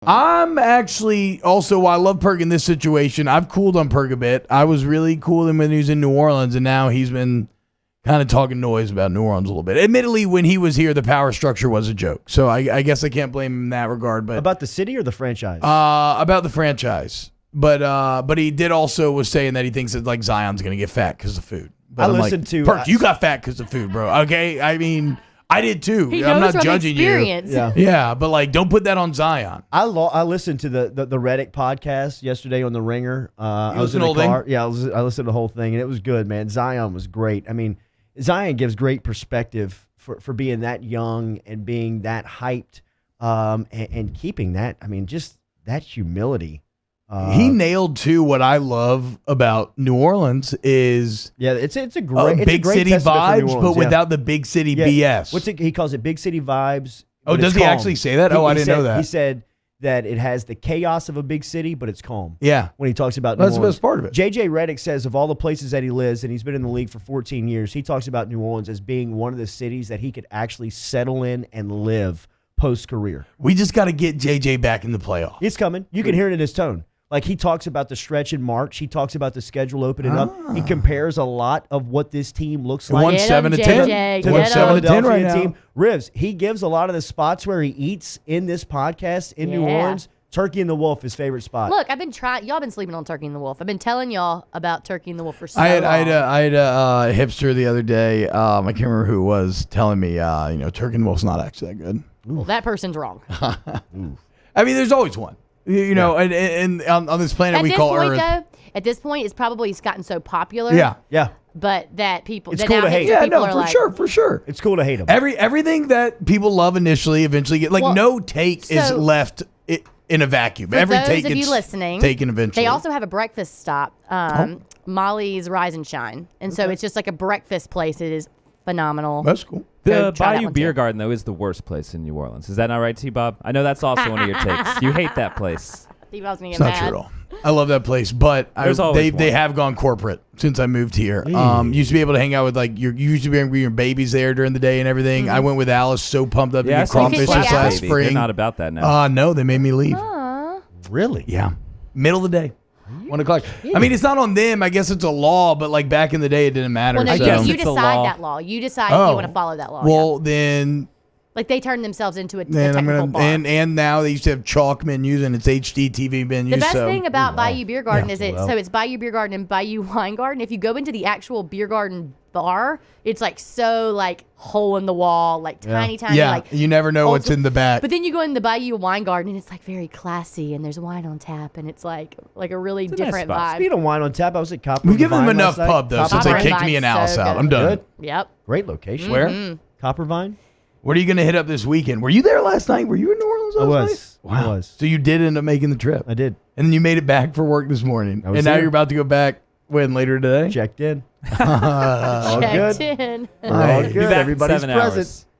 I'm actually also, I love Perk in this situation. I've cooled on Perk a bit. I was really cool when he was in New Orleans, and now he's been kind of talking noise about New Orleans a little bit. Admittedly, when he was here, the power structure was a joke. So I guess I can't blame him in that regard. But about the city or the franchise? About the franchise. But he did also was saying that he thinks that like Zion's going to get fat because of food. But I listened to Perk, you got fat because of food, bro. Okay, I mean, I did too. He I'm knows not from judging experience. you. Yeah, but like, don't put that on Zion. I listened to the Reddick podcast yesterday on the Ringer. I was in the the car. thing? Yeah, I listened to the whole thing, and it was good, man. Zion was great. I mean, Zion gives great perspective for being that young and being that hyped, and keeping that. I mean, just that humility. He nailed too. What I love about New Orleans is it's a great big city vibes, but without the big city BS. He calls it big city vibes. Oh, does he actually say that? I didn't know that. He said that it has the chaos of a big city, but it's calm. Yeah. When he talks about New That's Orleans. the best part of it. JJ Redick says of all the places that he lives, and he's been in the league for 14 years, he talks about New Orleans as being one of the cities that he could actually settle in and live post-career. We just got to get JJ back in the playoffs. It's coming. You can hear it in his tone. Like, he talks about the stretch in March. He talks about the schedule opening up. He compares a lot of what this team looks like. Won 7 to 10. To the 7 to 10 right now. team. Rivs, he gives a lot of the spots where he eats in this podcast in New Orleans. Turkey and the Wolf, his favorite spot. Look, I've been trying. Y'all been sleeping on Turkey and the Wolf. I've been telling y'all about Turkey and the Wolf for so long. I had a hipster the other day. I can't remember who it was telling me, Turkey and the Wolf's not actually that good. Well, that person's wrong. I mean, there's always one. And on this planet we call Earth. At this point, it's probably gotten so popular. Yeah. But that people, it's cool to hate. Yeah, people no, are for like, for sure. It's cool to hate them. Everything that people love initially, eventually get no take is left in a vacuum. For Every those take of you gets listening, taken eventually. They also have a breakfast stop, Molly's Rise and Shine, and so it's just like a breakfast place. It is phenomenal. That's cool. The Bayou Beer Garden, though, is the worst place in New Orleans. Is that not right, T-Bob? I know that's also one of your takes. You hate that place. T-Bob's gonna get It's not mad. true at all. I love that place, but they have gone corporate since I moved here. Used to be able to hang out with you used to be able to bring your babies there during the day and everything. I went with Alice, so pumped up to get crawfish this last spring. They're not about that now. No, they made me leave. Really? Yeah, middle of the day. 1 o'clock. I mean, it's not on them. I guess it's a law, but like back in the day, it didn't matter. Well, no, I guess you it's a decide law. that law. You decide if you want to follow that law. Well, then. Like they turned themselves into a Then technical bar. And now they used to have chalk menus and it's HD TV menus. The best thing about Bayou Beer Garden is it's Bayou Beer Garden and Bayou Wine Garden. If you go into the actual beer garden bar, it's like so like hole in the wall, like tiny. Yeah, like you never know what's in the back. But then you go in the Bayou Wine Garden and it's like very classy and there's wine on tap and it's like a really different nice vibe. Speaking of wine on tap, I was at Copper. We've given them Vine enough last night. pub though since Copper they kicked Vine's me and Alice so out. good. I'm done. Good. Yep. Great location. Where? Copper Vine. What are you going to hit up this weekend? Were you there last night? Were you in New Orleans last night? I was. So you did end up making the trip. I did. And then you made it back for work this morning. I was And now there. you're about to go back later today? Checked in. Checked All good. in. All Be good. back in Everybody's 7 present. hours.